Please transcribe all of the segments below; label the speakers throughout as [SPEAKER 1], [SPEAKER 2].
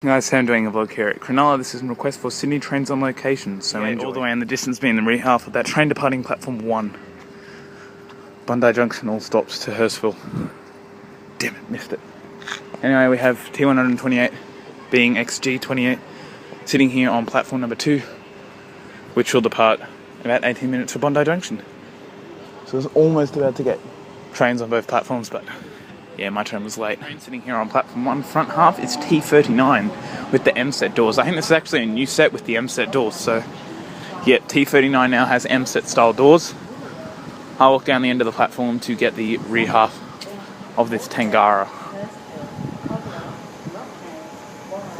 [SPEAKER 1] Guys, so I'm doing a vlog here at Cronulla. This is a request for Sydney trains on location, so enjoy. All the way in the distance being the rear half of that train departing platform 1. Bondi Junction, all stops to Hurstville. Damn it, missed it. Anyway, we have T128 being XG28 sitting here on platform number 2, which will depart about 18 minutes for Bondi Junction. So it's almost about to get trains on both platforms, but yeah, my train was late. Sitting here on platform 1, front half is T39 with the M-set doors. I think this is actually a new set with the M-set doors, so yeah, T39 now has M-set style doors. I'll walk down the end of the platform to get the rear half of this Tangara.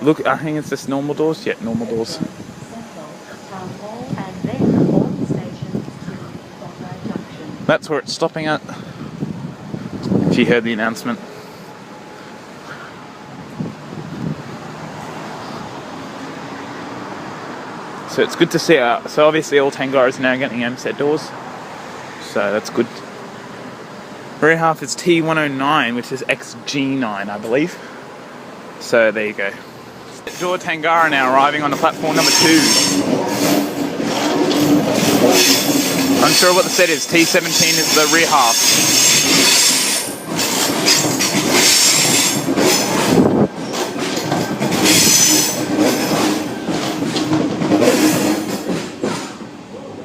[SPEAKER 1] Look, I think it's just normal doors. Yeah, normal doors. That's where it's stopping at. If you heard the announcement. So it's good to see. So obviously all Tangaras are now getting M-set doors. So that's good. Rear half is T109, which is XG9, I believe. So there you go. Door Tangara now arriving on the platform number 2. Unsure what the set is. T17 is the rear half.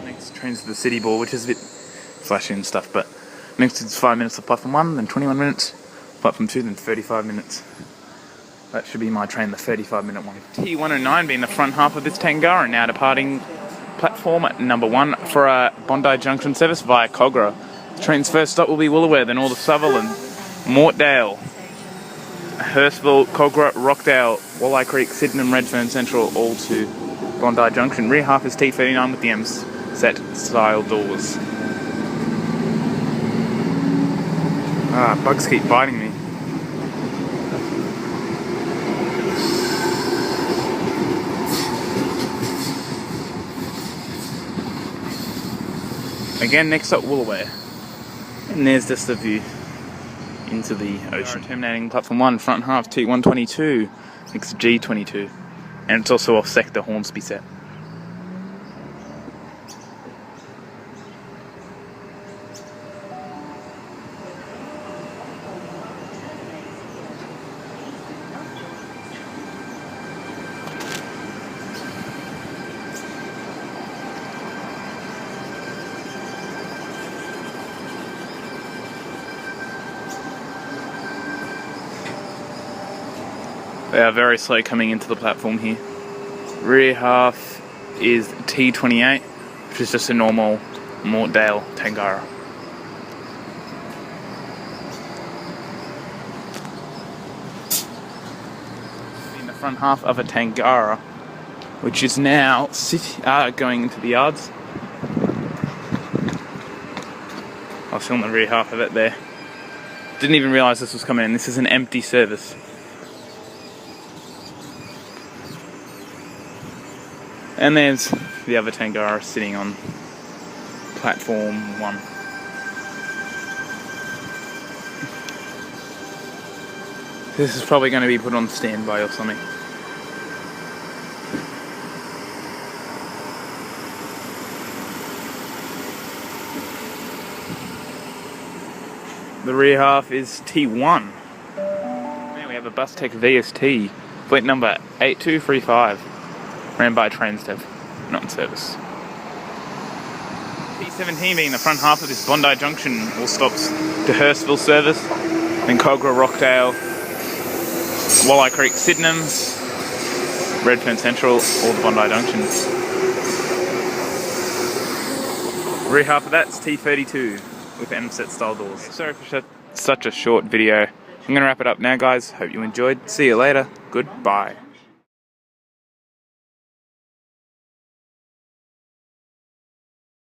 [SPEAKER 1] Next train's to the City Ball, which is a bit flashy and stuff, but next it's 5 minutes of platform 1, then 21 minutes, platform 2, then 35 minutes. That should be my train, the 35-minute one. T109 being the front half of this Tangara, now departing platform number 1 for a Bondi Junction service via Cogra. The train's first stop will be Woolooware, then all to Sutherland, Mortdale, Hurstville, Cogra, Rockdale, Walleye Creek, Sydenham, Redfern Central, all to Bondi Junction. Rear half is T39 with the M-set style doors. Bugs keep biting me. Again, next up Woolooware. And there's just the view into the ocean. Terminating platform 1, front half T122, XG22. And it's also off sector Hornsby set. They are very slow coming into the platform here. Rear half is T28, which is just a normal Mortdale Tangara. In the front half of a Tangara, which is now going into the yards. I'll film the rear half of it there. Didn't even realise this was coming in. This is an empty service. And there's the other Tangara sitting on platform 1. This is probably going to be put on standby or something. The rear half is T1. Now we have a Bustech VST, fleet number 8235. Ran by Transdev, not in service. T17 being the front half of this Bondi Junction, all stops to Hurstville service, then Cogra, Rockdale, Walleye Creek, Sydenham, Redfern Central, all the Bondi Junctions. Rear half of that's T32 with M-set style doors. Sorry for such a short video. I'm going to wrap it up now, guys. Hope you enjoyed. See you later. Goodbye.